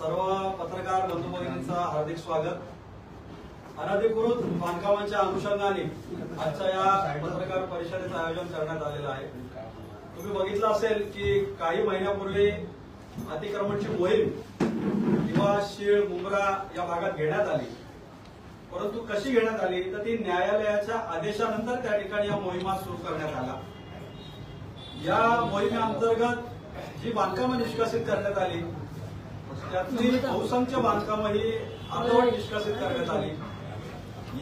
सर्व पत्रकार बंधू भगिनींचं हार्दिक स्वागत। अनधिकृत बांधकामांच्या अनुषंगाने आजच्या या पत्रकार परिषदेचं आयोजन करण्यात आलेलं आहे। तुम्ही बघितलं असेल की काही महिन्यापूर्वी अतिक्रमणची मोहीम किंवा शीळ मुंब्रा या भागात घेण्यात आली, परंतु कशी घेण्यात आली तर ती न्यायालयाच्या आदेशानंतर त्या ठिकाणी या मोहिमा सुरू करण्यात आल्या। या मोहिमेअंतर्गत जी बांधकामं निष्कासित करण्यात आली त्यातली बहुसंख्य बांधकामं ही अर्धवट निष्कासित करण्यात आली।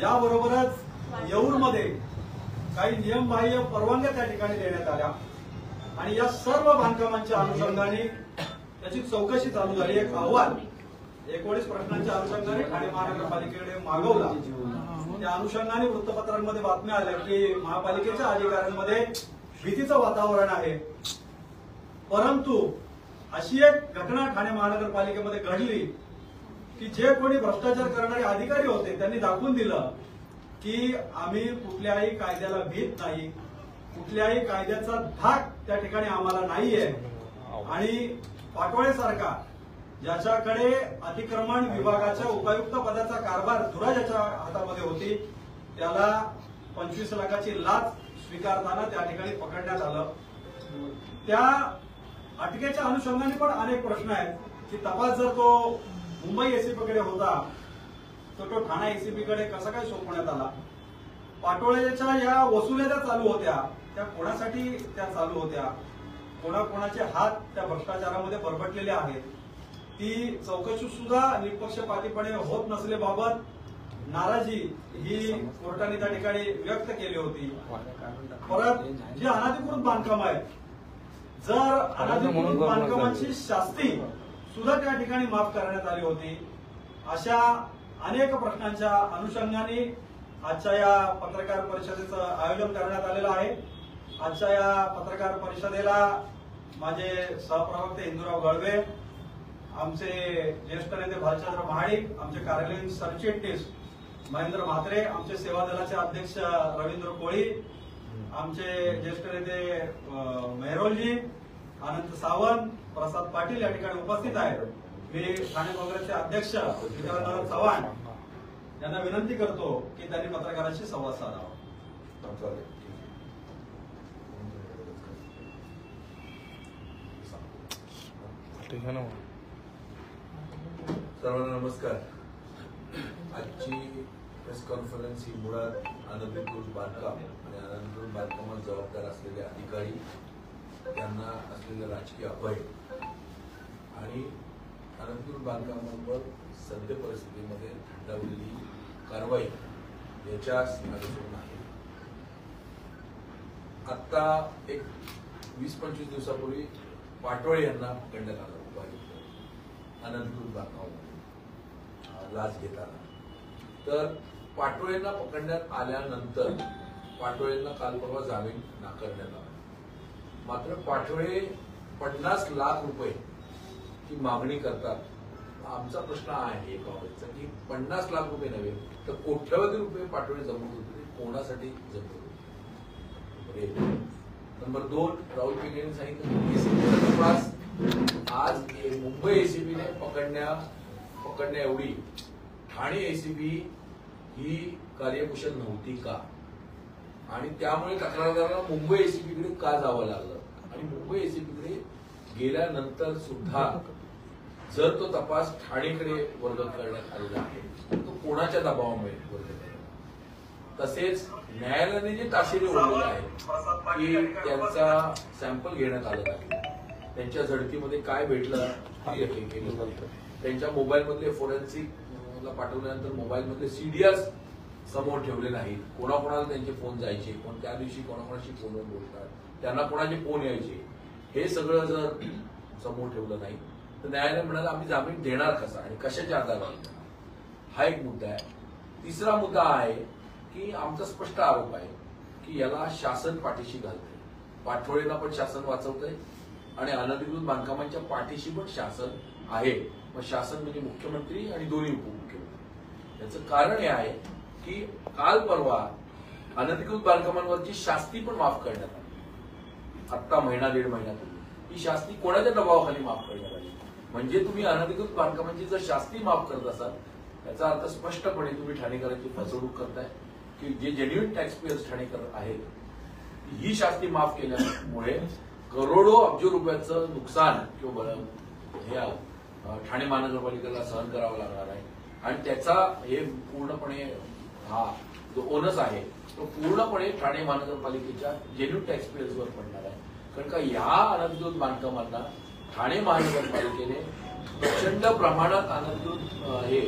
याबरोबरच येऊरमध्ये काही नियमबाह्य परवानग्या त्या ठिकाणी देण्यात आल्या आणि या सर्व बांधकामांच्या अनुषंगाने त्याची चौकशी चालू झाली। एक अहवाल 19 प्रश्नांच्या अनुषंगाने ठाणे महानगरपालिकेकडे मागवला। त्या अनुषंगाने वृत्तपत्रांमध्ये बातम्या आल्या की महापालिकेच्या अधिकाऱ्यांमध्ये भीतीचं वातावरण आहे, परंतु अशी एक घटना ठाणे महानगरपालिकेमध्ये घडली की जे कोणी भ्रष्टाचार करणारे अधिकारी होते त्यांनी दाखवून दिलं की आम्ही कुठल्याही कायद्याला भीत नाही, कुठल्याही कायद्याचा धाक त्या ठिकाणी आम्हाला नाहीये। आणि पाटोळेसारखा ज्याच्याकडे अतिक्रमण विभागाच्या उपायुक्त पदाचा कारभार धुरा ज्याच्या हातामध्ये होती त्याला 25 लाखाची लाच स्वीकारताना त्या ठिकाणी पकडण्यात आलं। त्या अटकेच्या अनुषंगाने पण अनेक प्रश्न आहेत की तपास जर तो मुंबई एसीपीकडे होता तर तो ठाणे एसीपीकडे कसा काय सोपवण्यात आला? पाटोळेच्या या वसुल्या ज्या चालू होत्या त्या कोणासाठी त्या चालू होत्या, कोणाकोणाचे हात त्या भ्रष्टाचारामध्ये बरबटलेले आहेत, ती चौकशी सुद्धा निष्पक्षपातीपणे होत नसल्याबाबत नाराजी ही कोर्टाने त्या ठिकाणी व्यक्त केली होती। परत जी अनधिकृत बांधकाम आहेत, जर अनधिकृत बांधकामांची शास्ती सुद्धा त्या ठिकाणी माफ करण्यात आली होती। अशा अनेक प्रश्नांच्या अनुषंगाने आजच्या या पत्रकार परिषदेचं आयोजन करण्यात आलेलं आहे। आजच्या या पत्रकार परिषदेला माझे सहप्रवक्ते इंदुराव गळवे, आमचे ज्येष्ठ नेते भालचंद्र महाडिक, आमचे कार्यालयीन सरचिटणीस महेंद्र म्हात्रे, आमचे सेवा दलाचे अध्यक्ष रवींद्र कोळी, आमचे ज्येष्ठ नेते मेहरोलजी, अनंत सावंत, प्रसाद पाटील या ठिकाणी उपस्थित आहेत। मी ठाणे काँग्रेसचे अध्यक्ष विक्रांत चव्हाण यांना विनंती करतो की त्यांनी पत्रकारांशी संवाद साधावा। सर्वांना नमस्कार। आजची प्रेस कॉन्फरन्स ही मुळात अनधिकृत बांधकाम आणि अनधिकृत बांधकामात जबाबदार असलेले अधिकारी त्यांना असलेलं राजकीय अभय आणि अनधिकृत बांधकामांवर सद्य परिस्थितीमध्ये थंडावलेली कारवाई याच्या अनुसरून आहे। आता एक 20-25 दिवसापूर्वी पाटोळे यांना पकडण्यात आलं उपायुक्त अनधिकृत बांधकामामध्ये लाच घेताना। तर पाटोळेंना पकडण्यात आल्यानंतर पाटोळेंना काल परवा जामीन नाकारण्यात आला। मात्र पाटोळे 50 लाख रुपये ही मागणी करतात। आमचा प्रश्न आहे काँग्रेसचा की 50 लाख रुपये नव्हे तर कोट्यवधी रुपये पाटोळे जमवत होते, कोणासाठी जमवत होते? नंबर 2, राहुल पिंगे यांनी सांगितलं एसीबीचा तपास आज मुंबई एसीबीने पकडण्या एवढी ठाणे एसीबी ही कार्यकुशल नव्हती का, आणि त्यामुळे तक्रारदारांना मुंबई एसीबीकडे का जावं लागलं, आणि मुंबई एसीबीकडे गेल्यानंतर सुद्धा जर तो तपास ठाणेकडे वर्ग करण्यात आलेला आहे तर तो कोणाच्या दबावामुळे वर्ग करण्यात? तसेच न्यायालयाने जे ताशेरे ओढलेले आहेत की त्यांचा सॅम्पल घेण्यात आलं नाही, त्यांच्या झडतीमध्ये काय भेटलं हे केलं, त्यांच्या मोबाईलमधले फोरेन्सिकला पाठवल्यानंतर मोबाईलमधले सीडीआर समोर ठेवले नाहीत, कोणाकोणाला त्यांचे फोन जायचे, कोण त्या दिवशी कोणाकोणाशी फोनवर बोलतात, त्यांना कोणाचे फोन यायचे, हे सगळं जर समोर ठेवलं नाही तर न्यायालय म्हणाला आम्ही जामीन देणार कसा आणि कशाच्या आधारावर, हा एक मुद्दा आहे। तिसरा मुद्दा आहे की आमचा स्पष्ट आरोप आहे की याला शासन पाठीशी घालतंय, पाटोळेला पण शासन वाचवतंय आणि अनधिकृत बांधकामांच्या पाठीशी पण शासन आहे। मग शासन म्हणजे मुख्यमंत्री आणि दोन्ही उपमुख्यमंत्री। याचं कारण हे आहे की काल परवा अनधिकृत बांधकामांवरची शास्ती पण माफ करण्यात आली। आता महिना 1.5 महिन्यापूर्वी ही शास्ती कोणाच्या दबावाखाली माफ करण्यात आली म्हणजे तुम्ही अनधिकृत बांधकामांची जर शास्ती माफ करत असाल त्याचा अर्थ स्पष्टपणे तुम्ही ठाणेकरांची फसवणूक करताय की जे जेन्युइन टॅक्स पेयर्स ठाणेकर आहेत ही शास्ती माफ केल्यामुळे करोडो अब्ज रुपयाचं नुकसान किंवा ठाणे महानगरपालिकेला सहन करावं लागणार आहे आणि त्याचा हे पूर्णपणे हा जो ओनस आहे तो पूर्णपणे ठाणे महानगरपालिकेच्या जेन्युइन टॅक्स पेयर्सवर पडणार आहे. कारण का या अनधिकृत बांधकामांना ठाणे महानगरपालिकेने प्रचंड प्रमाणात अनधिकृत हे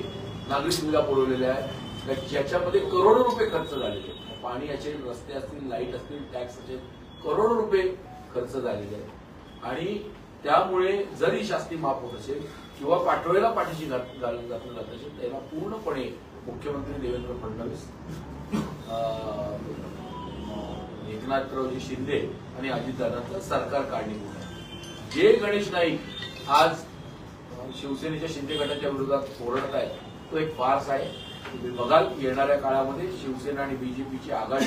नागरी सुविधा पुरवलेल्या आहेत ज्याच्यामध्ये करोडो रुपये खर्च झालेले. पाणी असेल, रस्ते असतील, लाईट असतील, टॅक्स असेल, करोडो रुपये खर्च झालेले आहेत आणि त्यामुळे जरी शास्ती माफ होत असेल किंवा पाठोळ्याला पाठीशी घालून घातलं जात असेल त्याला पूर्णपणे मुख्यमंत्री देवेंद्र फडणवीस, एकनाथरावजी शिंदे आणि अजितदादांचं सरकार कारणीभूत आहे. जे गणेश नाईक आज शिवसेनेच्या शिंदे गटाच्या विरोधात ओरडत आहेत तो एक फार्स आहे. तुम्ही बघाल येणाऱ्या काळामध्ये शिवसेना आणि बीजेपीची आघाडी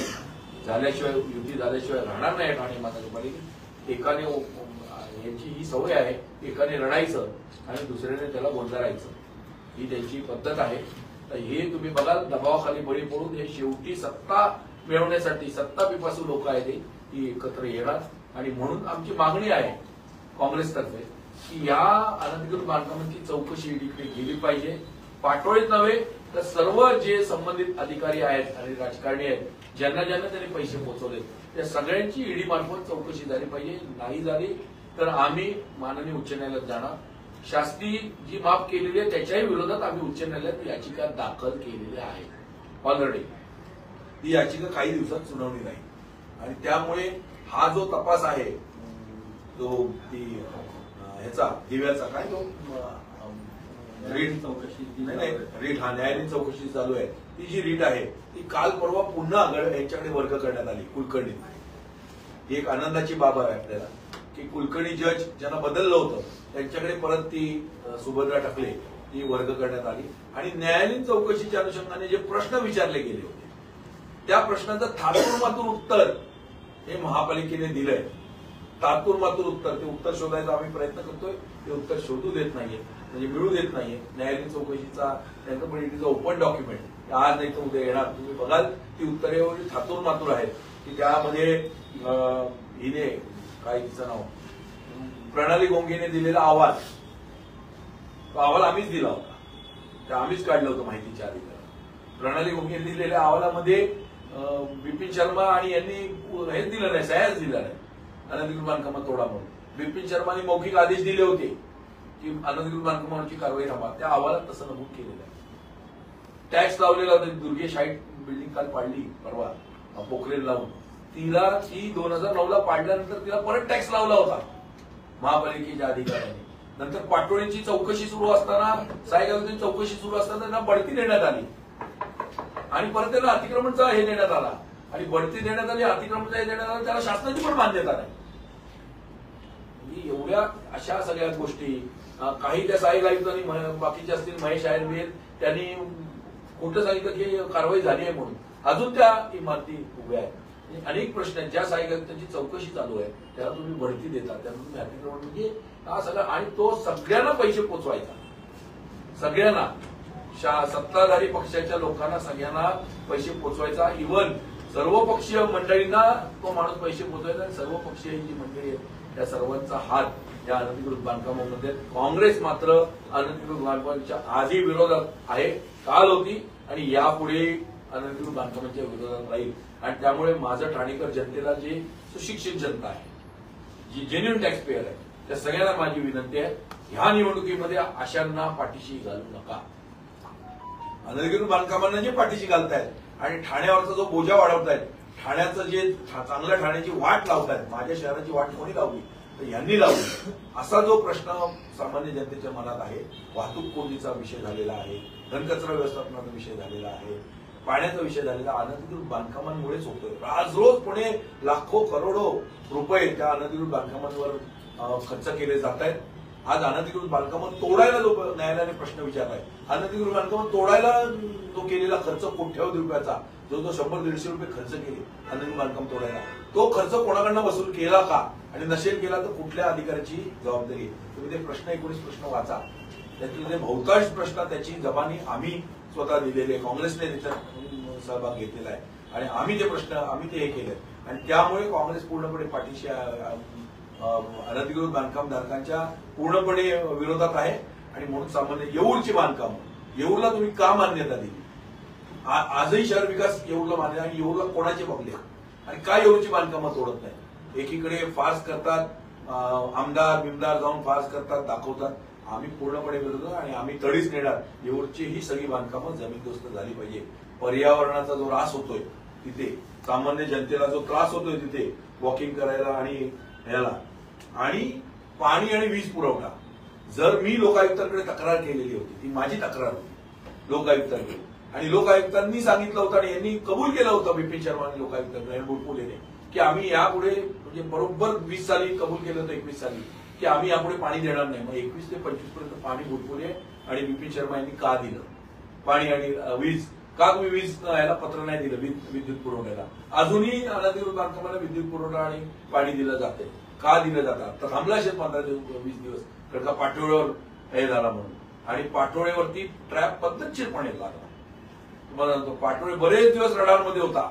झाल्याशिवाय, युती झाल्याशिवाय राहणार नाही ठाणे महानगरपालिकेत. एकाने यांची ही सवय आहे, एकाने लढायचं आणि दुसऱ्याने त्याला गोंधळायचं, ही त्यांची पद्धत आहे. तर हे तुम्ही बघाल दबावाखाली बळी पडून हे शेवटी सत्ता मिळवण्यासाठी सत्ता पिपासू लोक आहेत ती एकत्र येणार. आणि म्हणून आमची मागणी आहे काँग्रेसतर्फे की या अनधिकृत बांधकामांची चौकशी ईडीकडे गेली पाहिजे. पाटोळीत नव्हे तर सर्व जे संबंधित अधिकारी आहेत आणि राजकारणी आहेत ज्यांना ज्यांना त्यांनी पैसे पोहोचवले त्या सगळ्यांची ईडी मार्फत चौकशी झाली पाहिजे. नाही झाली तर आम्ही माननीय उच्च न्यायालयात जाणार. शास्ती जी माफ केलेली आहे त्याच्याही विरोधात आम्ही उच्च न्यायालयात याचिका दाखल केलेली आहे ऑलरेडी. ही याचिका काही दिवसात सुनावणी नाही आणि त्यामुळे हा जो तपास आहे जो ती ह्याचा दिव्याचा काय तो रीट चौकशी रीट हा न्यायालयीन चौकशी चालू आहे. ती जी रीट आहे ती काल परवा पुन्हा यांच्याकडे वर्ग करण्यात आली कुलकर्णी. ही एक आनंदाची बाब आहे आपल्याला की कुलकर्णी जज ज्यांना बदललं होतं त्यांच्याकडे परत ती सुभद्रा टाकले ती वर्ग करण्यात आली आणि न्यायालयीन चौकशीच्या अनुषंगाने जे प्रश्न विचारले गेले होते त्या प्रश्नाचं थातुरमातुर उत्तर हे महापालिकेने दिलंय. तात्पुरमातूर उत्तर, ते उत्तर शोधायचा आम्ही प्रयत्न करतोय, ते उत्तर शोधू देत नाहीये, म्हणजे मिळू देत नाहीये. न्यायालयीन चौकशीचा त्यांचं पण इट इज ओपन डॉक्युमेंट आज नाही तर उद्या येणार. तुम्ही बघाल ती उत्तरे एवढी थातुरमातुर आहेत की त्यामध्ये हिने काय तिचं नाव प्रणाली गोंगेने दिलेला अहवाल, तो अहवाल आम्हीच दिला होता, ते आम्हीच काढलं होतं माहितीच्या अधिकार. प्रणाली गोंगेने दिलेल्या अहवालामध्ये बिपिन शर्मा आणि यांनी हेच दिलं नाही, सह्याच दिला नाही अनधिकृत बांधकामात तोडा म्हणून. बिपिन शर्माने मौखिक आदेश दिले होते की अनधिकृत बांधकामांची कारवाई थांबा, त्या अहवालात तसं नमूद केलेलं आहे. टॅक्स लावलेला होता, दुर्गेश हाईट बिल्डिंग काल पाडली परवा पोखरेल लावून, तिला ती 2009ला पाडल्यानंतर तिला परत टॅक्स लावला होता महापालिकेच्या अधिकाऱ्यांनी. नंतर पाटोळीची चौकशी सुरू असताना, सायगावची चौकशी सुरू असताना त्यांना बढती देण्यात आली आणि परत त्यांना अतिक्रमणचा हे देण्यात आला आणि बढती देण्यात आली, अतिक्रमणचा हे देण्यात आला, त्याला शासनाची पण मान्यता नाही. एवढ्या अशा सगळ्या गोष्टी काही त्या सहाय्यक आयुक्तांनी बाकीचे असतील महेश आयर्वेद त्यांनी खोटं सांगितलं की कारवाई झाली आहे म्हणून, अजून त्या इमारती उभ्या आहेत. अनेक प्रश्न आहेत. ज्या सहाय्यक आयुक्तांची चौकशी चालू आहे त्याला तुम्ही बढती देता, त्याला तुम्ही अतिक्रमण, म्हणजे हा सगळा, आणि तो सगळ्यांना पैसे पोचवायचा, सगळ्यांना सत्ताधारी पक्षाच्या लोकांना सगळ्यांना पैसे पोचवायचा. इव्हन सर्व पक्षीय मंडळींना तो माणूस पैसे पोचवायचा आणि सर्व पक्षीय जी मंडळी आहेत त्या सर्वांचा हात या अनधिकृत बांधकामामध्ये. काँग्रेस मात्र अनधिकृत बांधकामाच्या आजही विरोधात आहे, काल होती आणि यापुढे अनधिकृत बांधकामाच्या विरोधात राहील. आणि त्यामुळे माझं ठाणेकर जनतेला, जे सुशिक्षित जनता आहे, जी जेन्युइन टॅक्स पेयर आहे, त्या सगळ्यांना माझी विनंती आहे, ह्या निवडणुकीमध्ये अशांना पाठीशी घालू नका. अनधिकृत बांधकामांना जे पाठीशी घालतायत आणि ठाण्यावरचा जो बोजा वाढवतायत, ठाण्याचं जे चांगल्या ठाण्याची वाट लावतायत, माझ्या शहराची वाट कोणी लावली तर यांनी लावली, असा जो प्रश्न सामान्य जनतेच्या मनात आहे. वाहतूक कोंडीचा विषय झालेला आहे, घनकचरा व्यवस्थापनाचा विषय झालेला आहे, पाण्याचा विषय झालेला अनधिकृत बांधकामांमुळेच होतोय. रोज पुणे लाखो करोडो रुपये त्या अनधिकृत बांधकामांवर खर्च केले जात आहेत आज अनधिकृत बांधकामं तोडायला जो न्यायालयाने प्रश्न विचारलाय, अनधिकृत बांधकामं तोडायला जो केलेला खर्च कोट्यवधी रुपयाचा, जो 100-150 रुपये खर्च केले अनधिकृत बांधकाम तोडायला, तो खर्च कोणाकडनं वसूल केला का आणि नसेल केला तर कुठल्या अधिकाऱ्याची जबाबदारी? तुम्ही ते प्रश्न 19 प्रश्न वाचा. त्यातले जे बहुतांश प्रश्न त्याची जबानी आम्ही स्वतः दिलेले, काँग्रेसने त्याच्यात सहभाग घेतलेला आहे आणि आम्ही ते हे केले आणि त्यामुळे काँग्रेस पूर्णपणे पाठीशी अनधिकृत बांधकाम धारकांच्या पूर्णपणे विरोधात आहे. आणि म्हणून सामान्य येऊरची बांधकाम, येऊरला तुम्ही का मान्यता दिली? आजही शहर विकास येऊरला मान्य आणि येऊरला कोणाचे बघले आणि का येऊरची बांधकामं तोडत नाही? एकीकडे फार्स करतात, आमदार बिमदार जाऊन फार्स करतात, दाखवतात. आम्ही पूर्णपणे विरोध आणि आम्ही तडीच नेणार. येऊरची ही सगळी बांधकामं जमीनदोस्त झाली पाहिजे. पर्यावरणाचा जो ऱ्हास होतोय तिथे, सामान्य जनतेला जो त्रास होतोय तिथे वॉकिंग करायला आणि ह्याला, आणि पाणी आणि वीज पुरवठा, जर मी लोकायुक्तांकडे तक्रार केलेली होती, ती माझी तक्रार होती लोकायुक्तांकडे, आणि लोकायुक्तांनी सांगितलं होतं आणि यांनी कबूल केलं होतं बिपिन शर्मा आणि लोकायुक्तांकडे बुडपुलेने की आम्ही यापुढे, म्हणजे बरोबर 20 साली कबूल केलं होतं, 21 साली, की आम्ही यापुढे पाणी देणार नाही. मग 21 ते 25 पर्यंत पाणी बुडपुले आणि बिपिन शर्मा यांनी का दिलं पाणी आणि वीज? का तुम्ही वीज याला पत्र नाही दिलं विद्युत पुरवठ्याला? अजूनही अनधिकृत बांधकामाला विद्युत पुरवठा आणि पाणी दिलं जाते. का दिलं जातं? तर थांबला असेल 15-20 दिवस, कारण का पाटोळ्यावर हे झाला म्हणून. आणि पाटोळ्यावरती ट्रॅप पद्धतशीरपणे लागला. तुम्हाला सांगतो, पाटोळे बरेच दिवस रडारमध्ये होता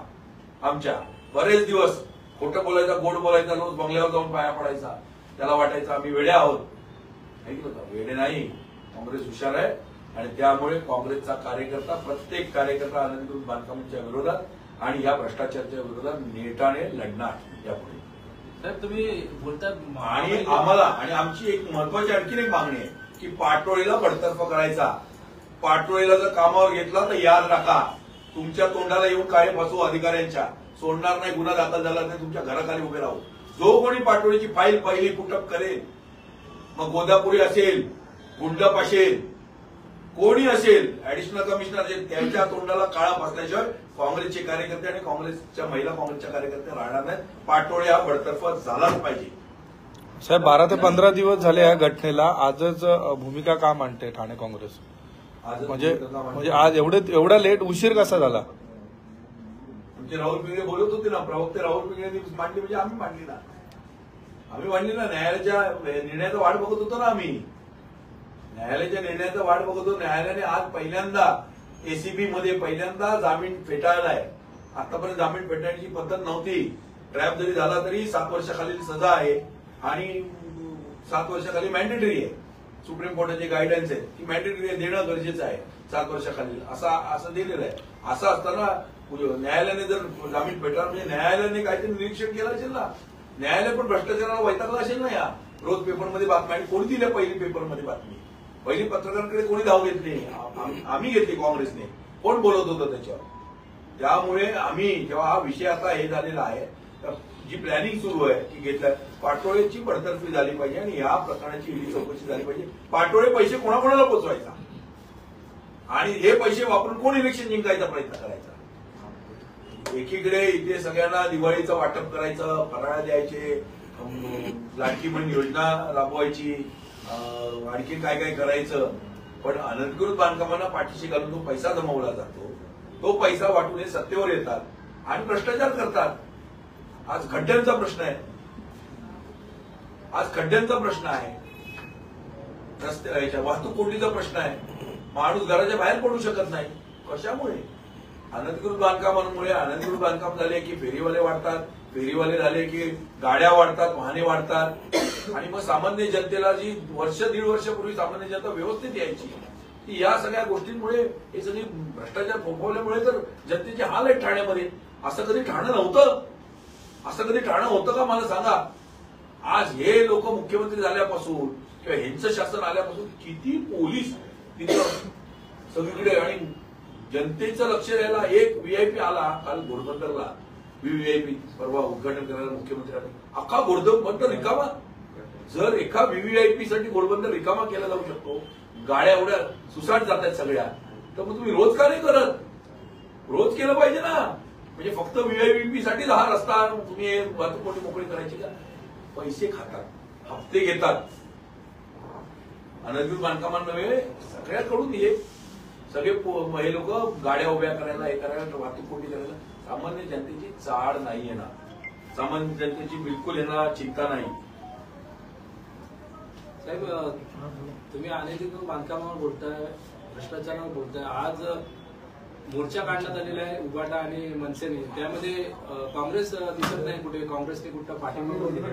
आमच्या, बरेच दिवस खोटं बोलायचा, गोड बोलायचा, रोज बंगल्यावर जाऊन पाया पडायचा. त्याला वाटायचं आम्ही वेडे आहोत. ऐकलं का? वेडे नाही, काँग्रेस हुशार आहे आणि त्यामुळे काँग्रेसचा कार्यकर्ता, प्रत्येक कार्यकर्ता अनधिकृत बांधकामांच्या विरोधात आणि या भ्रष्टाचाराच्या विरोधात नेटाने लढणार यापुढे. साहेब तुम्ही बोलता आणि आम्हाला, आणि आमची एक महत्वाची आणखीन एक मागणी आहे की पाटोळीला बडतर्फ करायचा. पाटोळीला जर कामावर घेतला तर याद राखा, तुमच्या तोंडाला येऊन काय फसवू अधिकाऱ्यांच्या, सोडणार नाही. गुन्हा दाखल झाला तर तुमच्या घराखाली उभे राहू. जो कोणी पाटोळीची फाईल पहिली पुटअप करेल, मग गोदापुरी असेल, गुंडप असेल, कोणी असेल, ऍडिशनल कमिशनर असेल, त्यांच्या तोंडाला काळा फसल्याशिवाय काँग्रेसचे कार्यकर्ते आणि काँग्रेसच्या महिला काँग्रेसच्या कार्यकर्ते राहणार नाहीत. पाटोळे हा बडतर्फ झालाच पाहिजे. साहेब 12 ते 15 दिवस झाले या घटनेला, आजच भूमिका का मांडते ठाणे काँग्रेस? म्हणजे आज एवढा लेट उशीर कसा झाला? आमचे राहुल पिंगळे बोलत होते ना, प्रवक्ते राहुल पिंगळेंनी मांडली म्हणजे आम्ही मांडली ना. न्यायालयाच्या निर्णयाचा वाट बघत होतो ना आम्ही. न्यायालयाच्या निर्णयाचा वाट बघत होतो. न्यायालयाने आज पहिल्यांदा एसीबी मध्ये पहिल्यांदा जामीन फेटाळलाय. आतापर्यंत जामीन फेटाळण्याची पद्धत नव्हती. ट्रॅप जरी झाला तरी 7 वर्षाखालील सजा आहे आणि 7 वर्षाखाली मॅन्डेटरी आहे. सुप्रीम कोर्टाचे गाईडलाईन्स आहे की मॅन्डेटरी देणं गरजेचं आहे 7 वर्षाखालील, असं दिलेलं आहे. असं असताना न्यायालयाने जर जामीन फेटाळला म्हणजे न्यायालयाने काहीतरी निरीक्षण केलं असेल ना. न्यायालय पण भ्रष्टाचाराला वैतागला असेल ना. या रोज पेपरमध्ये बातम्या, आणि कोणी दिल्या पहिली पेपरमध्ये बातमी? पहिली पत्रकारांकडे कोणी धाव घेतली? आम्ही घेतली काँग्रेसने. कोण बोलत होतं त्याच्यावर? त्यामुळे आम्ही जेव्हा हा विषय आता हे झालेला आहे, जी प्लॅनिंग सुरू आहे की घेतल्या, पाटोळेची बडतर्फी झाली पाहिजे आणि या प्रकरणाची ईडी चौकशी झाली पाहिजे. पाटोळे पैसे कोणाकोणाला पोचवायचा आणि हे पैसे वापरून कोण इलेक्शन जिंकायचा प्रयत्न करायचा? एकीकडे इथे सगळ्यांना दिवाळीचं वाटप करायचं, फराळा द्यायचे, लाडकी बहीण योजना राबवायची, आणखी काय काय करायचं. पण अनधिकृत बांधकामांना पाठीशी घालून तो पैसा जमवला जातो. तो पैसा वाटून हे सत्तेवर येतात आणि भ्रष्टाचार करतात. आज खड्ड्यांचा प्रश्न आहे, रस्त्याच्या वाहतूक कोंडीचा प्रश्न आहे. माणूस घराच्या बाहेर पडू शकत नाही. कशामुळे? अनधिकृत बांधकामांमुळे. अनधिकृत बांधकाम झाले की फेरीवाले वाढतात, फेरीवाले झाले की गाड्या वाढतात, वाहने वाढतात, आणि मग सामान्य जनतेला जी 1-1.5 वर्षापूर्वी सामान्य जनता व्यवस्थित यायची, की या सगळ्या गोष्टींमुळे, हे सगळी भ्रष्टाचार फोफवल्यामुळे तर जनतेचे हाल आहेत ठाण्यामध्ये. असं कधी ठाणं होतं का मला सांगा? आज हे लोक मुख्यमंत्री झाल्यापासून किंवा ह्यांचं शासन आल्यापासून किती पोलीस तिथं सगळीकडे, आणि जनतेचं लक्ष द्यायला एक व्हीआयपी आला काल घोडबंदरला. व्हीव्हीआयपी परवा उद्घाटन करायला मुख्यमंत्र्यांनी अख्खा घोडबंदर रिकामा. जर एका व्हीव्हीआयपी साठी घोडबंदर रिकामा केला जाऊ शकतो, गाड्या एवढ्या सुसाट जातात सगळ्या, तर मग तुम्ही रोज का नाही करत? रोज केलं पाहिजे ना. म्हणजे फक्त व्हीआयपी साठीच हा रस्ता तुम्ही वाहतूक मोकळी करायची का? पैसे खातात, हप्ते घेतात, अनधिकृत बांधकामांमुळे सगळ्याकडून हे सगळे हे लोक गाड्या उभ्या करायला, हे करायला, वाहतूक कोंडी करायला. सामान्य जनतेची चाड नाही येणार, सामान्य जनतेची बिलकुल येणार चिंता नाही. साहेब, तुम्ही अनधिकृत बांधकामावर बोलताय, भ्रष्टाचारावर बोलताय. आज मोर्चा काढण्यात आलेला आहे उबाटा आणि मनसेने, त्यामध्ये काँग्रेस दिसत नाही कुठे. काँग्रेसने कुठं पाठिंबा दिला?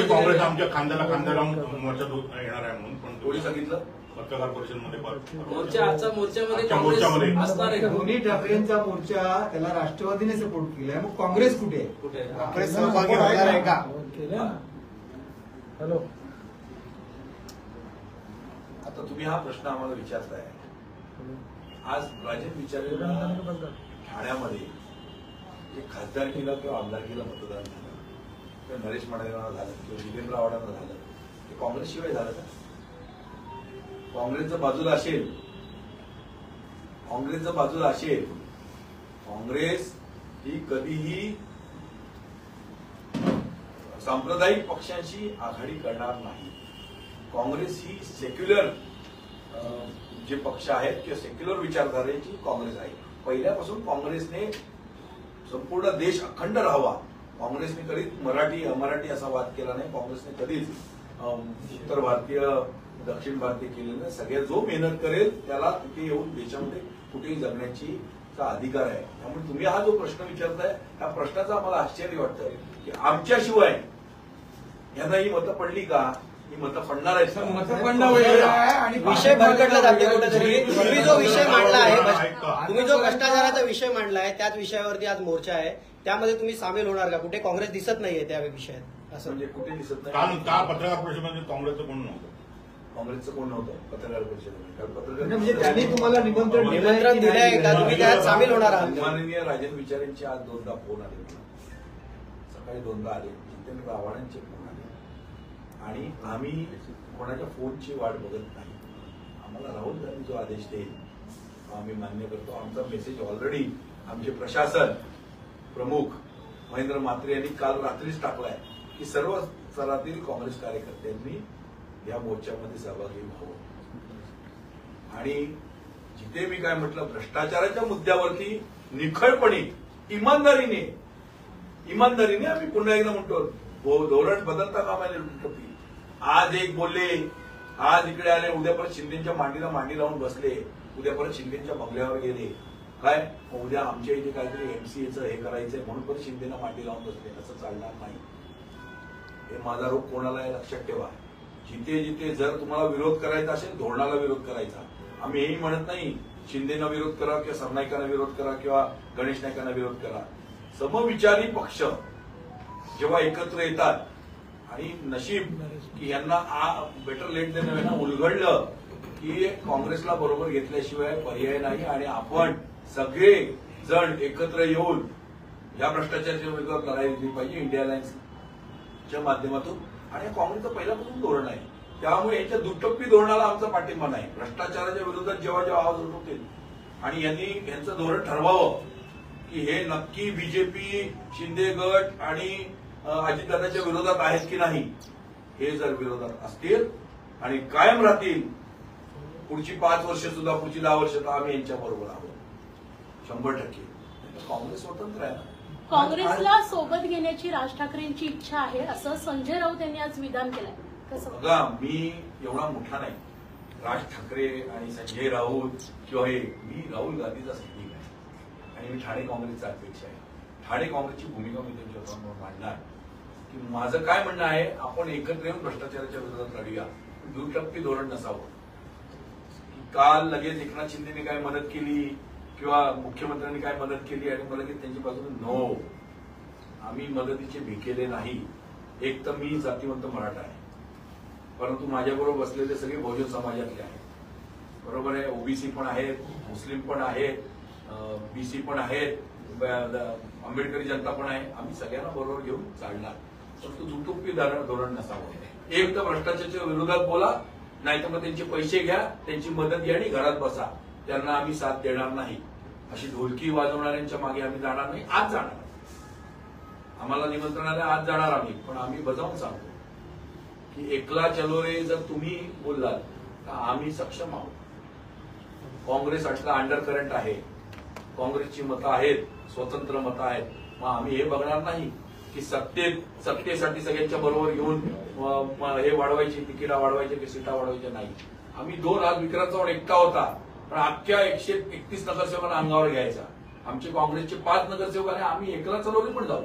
काँग्रेस आमच्या खांद्याला खांदा लावून मोर्चा येणार आहे म्हणून, पण कोणी सांगितलं? पत्रकार परिषदेमध्ये मोर्चा, आजचा मोर्चामध्ये काँग्रेस असणार आहे. दोन्ही ठाकरेंचा मोर्चा त्याला राष्ट्रवादीने सपोर्ट केलाय, मग काँग्रेस कुठे आहे? कुठे? काँग्रेस सहभागी होणार आहे का? हॅलो, आता तुम्ही हा प्रश्न आम्हाला विचारताय. आज राजन विचारेला ठाण्यामध्ये जे खासदारकीला किंवा आमदारकीला मतदान झालं, किंवा नरेश मांडलेंना झालं, किंवा जितेंद्र आव्हाडांना झालं, ते काँग्रेसशिवाय झालं का? काँग्रेसचं बाजूला असेल, काँग्रेसचं बाजूला असेल. काँग्रेस ही कधीही सांप्रदायिक पक्षांशी आघाडी करणार नाही. काँग्रेस ही सेक्युलर जे पक्ष आहेत किंवा सेक्युलर विचारधारेची काँग्रेस आहे. पहिल्यापासून काँग्रेसने संपूर्ण देश अखंड राहावा, काँग्रेसने कधीच मराठी अमराठी असा वाद केला नाही. काँग्रेसने कधीच उत्तर भारतीय दक्षिण भारतीय केलेलं नाही. सगळ्या जो मेहनत करेल त्याला तिथे येऊन देशामध्ये कुठेही जगण्याची अधिकार आहे. त्यामुळे तुम्ही हा जो प्रश्न विचारताय, त्या प्रश्नाचं आम्हाला आश्चर्य वाटतं की आमच्याशिवाय यांना ही मतं पडली का? ही मतं पडणार आहेत का? मतं पडणार आणि विषय भरकटला जाते कुठेतरी. तुम्ही जो विषय मांडला आहे, तुम्ही जो भ्रष्टाचाराचा विषय मांडला आहे, त्याच विषयावरती आज मोर्चा आहे, त्यामध्ये तुम्ही सामील होणार का? कुठे काँग्रेस दिसत नाहीये त्या विषयात असं? म्हणजे कुठे दिसत काल नाही. पत्रकार परिषदेमध्ये काँग्रेसचं कोण नव्हतं. काँग्रेसचं कोण नव्हतं पत्रकार परिषदेमध्ये. काल पत्रकार म्हणजे त्यांनी तुम्हाला निमंत्रण दिलंय का? तुम्ही त्यात सामील होणार आहात? माननीय राजन विचारेंचे आज 2दा फोन आले मला. सकाळी 2दा आले, जितेंद्र आव्हाडांचे फोन आले. आणि आम्ही कोणाच्या फोनची वाट बघत नाही. आम्हाला राहुल गांधी जो आदेश देईल तो आम्ही मान्य करतो. आमचा मेसेज ऑलरेडी आमचे प्रशासन प्रमुख महेंद्र म्हात्रे यांनी काल रात्रीच टाकलाय की सर्व स्तरातील काँग्रेस कार्यकर्त्यांनी या मोर्चामध्ये सहभागी व्हावं. आणि जिथे मी काय म्हटलं, भ्रष्टाचाराच्या मुद्द्यावरती निखळपणे इमानदारीने आम्ही पुन्हा एकदा म्हणतो, धोरण बदलता कामा नये. आज एक बोलले, आज इकडे आले, उद्या परत शिंदेच्या मांडीला मांडी लावून बसले, उद्या परत शिंदेच्या बंगल्यावर गेले. काय उद्या आमच्या इथे काहीतरी एमसीएचं हे करायचंय म्हणून परत शिंदेना मांडी लावून बसले. असं चालणार नाही. हे माझा रोग कोणाला आहे लक्षात ठेवा. जिथे जिथे जर तुम्हाला विरोध करायचा असेल, धोरणाला विरोध करायचा. आम्ही हेही म्हणत नाही शिंदेना विरोध करा किंवा सरनाईकांना विरोध करा किंवा गणेश नाईकांना विरोध करा. समविचारी पक्ष जेव्हा एकत्र येतात आणि नशीब की यांना बेटर लेट देन नेव्हर उलगडलं की काँग्रेसला बरोबर घेतल्याशिवाय पर्याय नाही. आणि आपण सगळे जण एकत्र येऊन या भ्रष्टाचाराच्या विरोधात लढाई दिली पाहिजे इंडिया अलायन्सच्या माध्यमातून. आणि काँग्रेसचं पहिल्यापासून धोरण आहे. त्यामुळे यांच्या दुटप्पी धोरणाला आमचा पाठिंबा नाही. भ्रष्टाचाराच्या विरोधात जेव्हा जेव्हा आवाज उठवतील आणि यांनी यांचं धोरण ठरवावं की हे नक्की बीजेपी, शिंदे गट आणि अजितदादाच्या विरोधात आहेत की नाही. हे जर विरोधात असतील आणि कायम राहतील पुढची 5 वर्ष सुद्धा, पुढची 10 वर्ष, तर आम्ही यांच्या बरोबर आहोत 100%. काँग्रेस स्वतंत्र आहे. काँग्रेसला सोबत घेण्याची राज ठाकरेंची इच्छा आहे असं संजय राऊत यांनी आज विधान केलंय. कसं बघा, मी एवढा मोठा नाही. राज ठाकरे आणि संजय राऊत किंवा हे, मी राहुल गांधीचा सैनिक आहे आणि मी ठाणे काँग्रेसचा अध्यक्ष आहे. ठाणे काँग्रेसची भूमिका मी त्यांच्यासमोर मांडणार की माझं काय म्हणणं आहे, आपण एकत्र येऊन भ्रष्टाचाराच्या विरोधात लढूया. दुटप्पी धोरण नसावं. काल लगेच एकनाथ शिंदेने काय मदत केली किंवा मुख्यमंत्र्यांनी काय मदत केली आणि मला लगेच त्यांची बाजूने नो, आम्ही मदतीचे भिकेले नाही. एक तर मी जातीवंत मराठा आहे, परंतु माझ्याबरोबर बसलेले सगळे बहुजन समाजातले आहेत. बरोबर आहे, ओबीसी पण आहेत, मुस्लिम पण आहेत, बीसी पण आहेत, आंबेडकरी जनता पण आहे. आम्ही सगळ्यांना बरोबर घेऊन चालणार. परंतु दुटप्पी धोरण नसावं. एक तर भ्रष्टाचाराच्या विरोधात बोला, नाहीतर मग त्यांचे पैसे घ्या, त्यांची मदत घ्या आणि घरात बसा. त्यांना आम्ही साथ देणार नाही. अशी ढोलकी वाजवणाऱ्यांच्या मागे आम्ही जाणार नाही. आज जाणार, आम्हाला निमंत्रणाला आज जाणार आम्ही, पण आम्ही बजावून सांगतो की एकला चलो रे जर तुम्ही बोललात तर आम्ही सक्षम आहोत. काँग्रेस अंडर करंट आहे, काँग्रेसची मतं आहेत, स्वतंत्र मतं आहेत. मग आम्ही हे बघणार नाही की सत्तेसाठी सगळ्यांच्या बरोबर घेऊन हे वाढवायची, तिकिटा वाढवायचे की सीटा वाढवायच्या नाही. आम्ही 2 आज विक्रांत चव्हाण एकटा होता पण अख्ख्या 131 नगरसेवकांना अंगावर घ्यायचा. आमचे काँग्रेसचे 5 नगरसेवक आणि आम्ही एकला चलवले पण जाऊ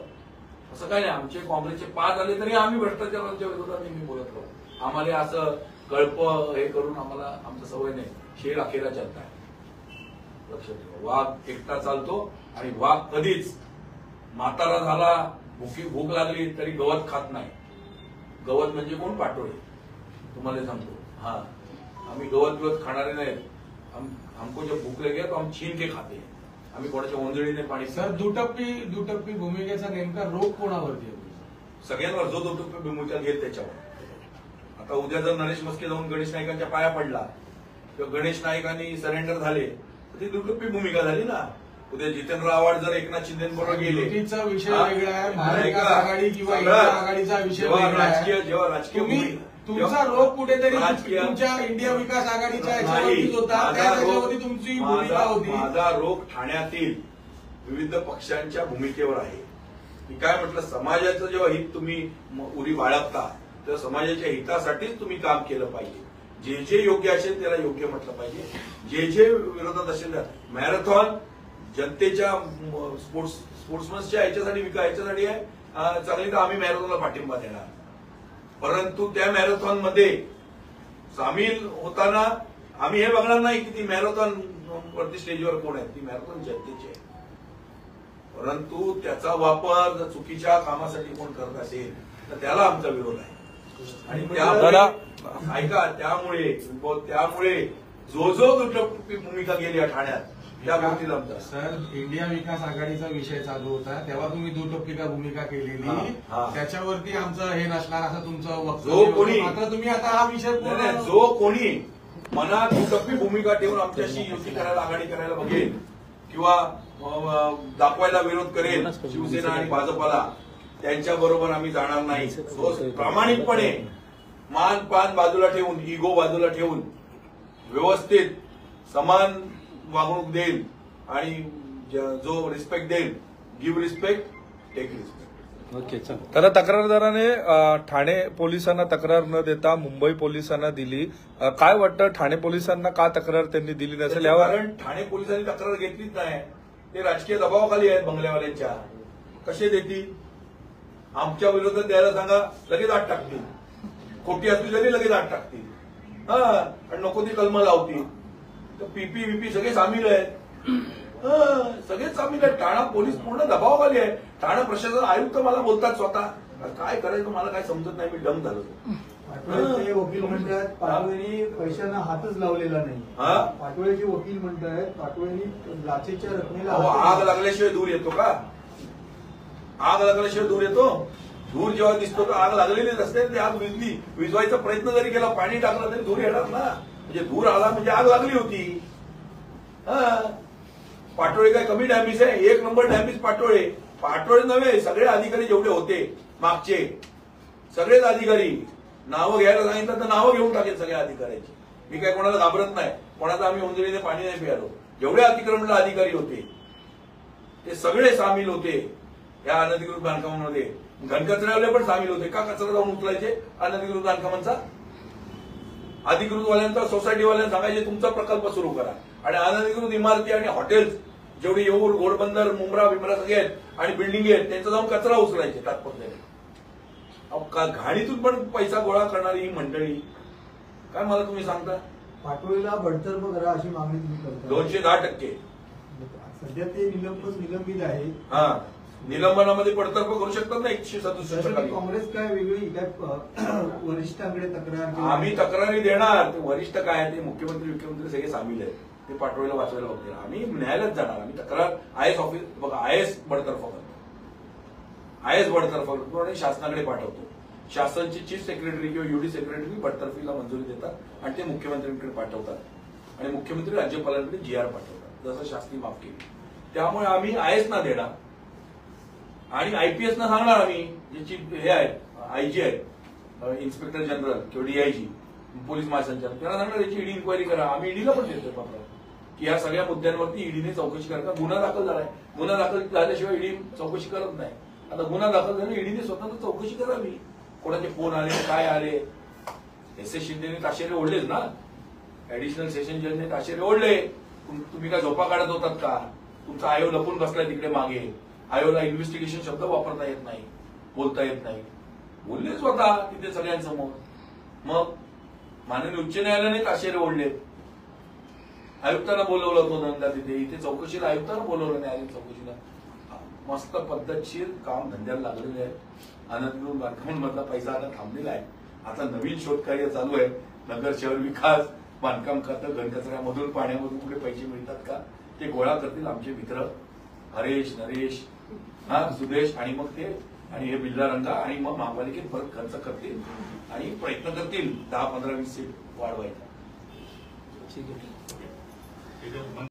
असं काही नाही. आमचे काँग्रेसचे 5 आले तरी आम्ही भ्रष्टाचाराच्या विरोधात नेहमी बोलत राहू. आम्हाला असं कळप हे करून आम्हाला आमचं सवय नाही. शेर अखेरा चालत आहे. लक्षात ठेवा, वाघ एकटा चालतो आणि वाघ कधीच म्हातारा झाला, भूक लागली तरी गवत खात नाही. गवत म्हणजे कोण? पाटोळे. तुम्हाला सांगतो, हा आम्ही गवत खाणारे नाहीत. हमको जब भूक लगे तो हम छीन के खाते. आम्ही कोणाच्या ओंजळीने पाणी. सर, दुटप्पी भूमिकेचा नेमका रोग कोणावरती आहे? सगळ्यांवर. जो दुटप्पी भूमिका घेईल त्याच्यावर. आता उद्या जर नरेश मस्के जाऊन गणेश नाईकांच्या पाया पडला किंवा गणेश नाईकांनी सरेंडर झाले तर ती दुटप्पी भूमिका झाली ना. उद्या जितेंद्र आव्हाड जर एकनाथ शिंदेबरोबर गेले, युतीचा विषय वेगळा आहे, महाविकास आघाडी किंवा इंडिया आघाडीचा विषय वेगळा आहे. जेव्हा राजकीय तुमचा रोग कुठेतरी तुमच्या इंडिया विकास आघाडीच्या याच्यावरतीच होता, त्याच्यावरती तुमची भूमिका होती. माझा रोग ठाण्यातील विविध पक्षांच्या भूमिकेवर आहे. मी काय म्हटलं, समाजाचं जेव्हा हित तुम्ही उरी बाळगता तेव्हा समाजाच्या हितासाठीच तुम्ही काम केलं पाहिजे. जे योग्य असेल त्याला योग्य म्हटलं पाहिजे. जे विरोधात असेल मॅरेथॉन जनतेच्या स्पोर्ट्समन्सच्या याच्यासाठी आहे चांगली, तर आम्ही मॅरेथॉनला पाठिंबा देणार. परंतु त्या मॅरेथॉन मध्ये सामील होताना आम्ही हे बघणार नाही की ती मॅरेथॉन वरती स्टेजवर कोण आहे. ती मॅरेथॉन जनतेची आहे. परंतु त्याचा वापर जर चुकीच्या कामासाठी कोण करत असेल तर त्याला आमचा विरोध आहे. आणि त्यामुळे जो दुटप्पी भूमिका गेली ठाण्यात त्या गोष्टीला आमचा. सर, इंडिया विकास आघाडीचा विषय चालू होता तेव्हा तुम्ही दुटप्पीका भूमिका केलेली, त्याच्यावरती आमचं हे नसणार असं तुमचं वक्तव्य. मात्र तुम्ही आता हा विषय जो कोणी मनात दुटप्पी भूमिका ठेवून आमच्याशी युती करायला, आघाडी करायला बघेल किंवा दाखवायला विरोध करेल शिवसेना आणि भाजपाला, त्यांच्या बरोबर आम्ही जाणार नाही. प्रामाणिकपणे मान पान बाजूला ठेवून, इगो बाजूला ठेवून व्यवस्थित समान वागणूक देईल आणि जो रिस्पेक्ट देईल, give respect, take respect. Okay, तर तक्रारदाराने ठाणे पोलिसांना तक्रार न देता मुंबई पोलिसांना दिली. काय वाटतं, ठाणे पोलिसांना का तक्रार त्यांनी दिली नसेल यावर? कारण ठाणे पोलिसांनी तक्रार घेतलीच नाही. ते राजकीय दबावाखाली आहेत बंगल्यावाल्यांच्या. कसे देतील? आमच्या विरोधात द्यायला सांगा, लगेच आत टाकतील. खोटी असली तरी लगेच आत टाकतील. आणि नको ती कलम लावतील. तर पीपी विपी सगळे सामील आहेत. सगळेच सामील आहेत. ठाणा पोलीस पूर्ण दबावाखाली आहे. ठाणा प्रशासन आयुक्त मला बोलतात स्वतः. काय करायचं मला काय समजत नाही. मी डम झालो. पाटोळेचे वकील म्हणतात पाटोळेंनी पैशांना हातच लावलेला नाही. पाटोळेचे वकील म्हणतात पाटोळेंनी लाचेच्या रकमेला आग लागल्याशिवाय दूर येतो का? आग लागल्याशिवाय दूर येतो? धूर जेव्हा दिसतो तर आग लागलेलीच असते. ती आग विझवायचा प्रयत्न जरी केला, पाणी टाकलं तरी धूर येणार ना. म्हणजे धूर आला म्हणजे आग लागली होती. पाटोळे काय कमी डॅमेज आहे? 1 नंबर डॅमेज पाटोळे. पाटोळे नव्हे, सगळे अधिकारी जेवढे होते मागचे सगळेच अधिकारी. नावं घ्यायला सांगितलं तर नावं घेऊन टाकेल सगळ्या अधिकाऱ्यांची. मी काय कोणाला घाबरत नाही. कोणाचा आम्ही ओंजळीने पाणी नाही पियालो. जेवढे अतिक्रमण अधिकारी होते ते सगळे सामील होते या अनधिकृत बांधकामांमध्ये. घनकचऱ्यावाले पण सामील होते. का कचरा जाऊन उचलायचे अनधिकृत बांधकामांचा? अधिकृतवाल्यांचा, सोसायटीवाल्यांना सांगायचे तुमचा प्रकल्प सुरू करा. आणि अनधिकृत इमारती आणि हॉटेल्स जेवढे येऊर, घोडबंदर, मुंब्रा बिमरा सगळे आहेत आणि बिल्डिंग आहेत त्यांचा जाऊन कचरा उचलायचे तात्पुरत्याने. घाणीतून पण पैसा गोळा करणारी ही मंडळी काय मला तुम्ही सांगता? पाटोळेला बडतर्फ करा अशी मागणी तुम्ही करता. 210%. सध्या ते निलंबित आहे. निलंबनामध्ये बडतर्फ करू शकतात ना 167. काँग्रेस काय वेगळी काय वरिष्ठांकडे तक्रार? आम्ही तक्रारी देणार. ते वरिष्ठ काय आहे ते मुख्यमंत्री सगळे सामील आहेत. ते पाटोळेला वाचवायला बघतील. आम्ही न्यायालयात जाणार. आम्ही तक्रार आयएस ऑफिस बघा, आयएस बडतर्फ करतो. आयएस बडतर्फ करतो आणि शासनाकडे पाठवतो. शासनची चीफ सेक्रेटरी किंवा युडी सेक्रेटरी बडतर्फीला मंजुरी देतात आणि ते मुख्यमंत्र्यांकडे पाठवतात आणि मुख्यमंत्री राज्यपालांकडे जीआर पाठवतात जसं शासनी माफ केली. त्यामुळे आम्ही आयएस ना देणार आणि आयपीएस ना सांगणार. आम्ही जे चीफ हे आहेत, आयजी आहेत इन्स्पेक्टर जनरल किंवा डीआयजी पोलीस महासंचालक त्यांना सांगणार याची ईडी इन्क्वायरी करा. आम्ही ईडीला पण देतोय पत्र की या सगळ्या मुद्द्यांवरती ईडीने चौकशी करा. गुन्हा दाखल झालाय, गुन्हा दाखल झाल्याशिवाय ईडी चौकशी करत नाही. आता गुन्हा दाखल झाला ईडीने स्वतः चौकशी करावी. कोणाचे फोन आले, काय आले. एस शिंदेने ताशेरे ओढलेच ना, ऍडिशनल सेशन जजने ताशेरे ओढले. तुम्ही काय झोपा काढत होतात का? तुमचा आयोग लपून बसलाय तिकडे मागे. आयोगला इन्व्हेस्टिगेशन शब्द वापरता येत नाही, बोलता येत नाही. बोलले स्वतः तिथे सगळ्यांसमोर. मग माननीय उच्च न्यायालयाने ताशेरे ओढले. आयुक्तांना बोलवलं होतं दोनदा तिथे. इथे चौकशीला आयुक्तांना बोलवलं न्यायालयीन चौकशीला. मस्त पद्धतशीर काम धंद्याला लागलेले आहे. अनधिकृत बांधकामांमधला पैसा आता थांबलेला आहे. आता नवीन शोधकार्य चालू आहे. नगर शहर विकास, बांधकाम खातं, घनकचऱ्यामधून पाण्यामधून कुठे पैसे मिळतात का ते गोळा करतील आमचे मित्र हरेश, नरेश, सुदेश आणि मग ते आणि हे बिल्ला रंगा आणि मग महापालिकेत परत खर्च करतील आणि प्रयत्न करतील 10-15-20 सीट वाढवायचा. ठीक आहे.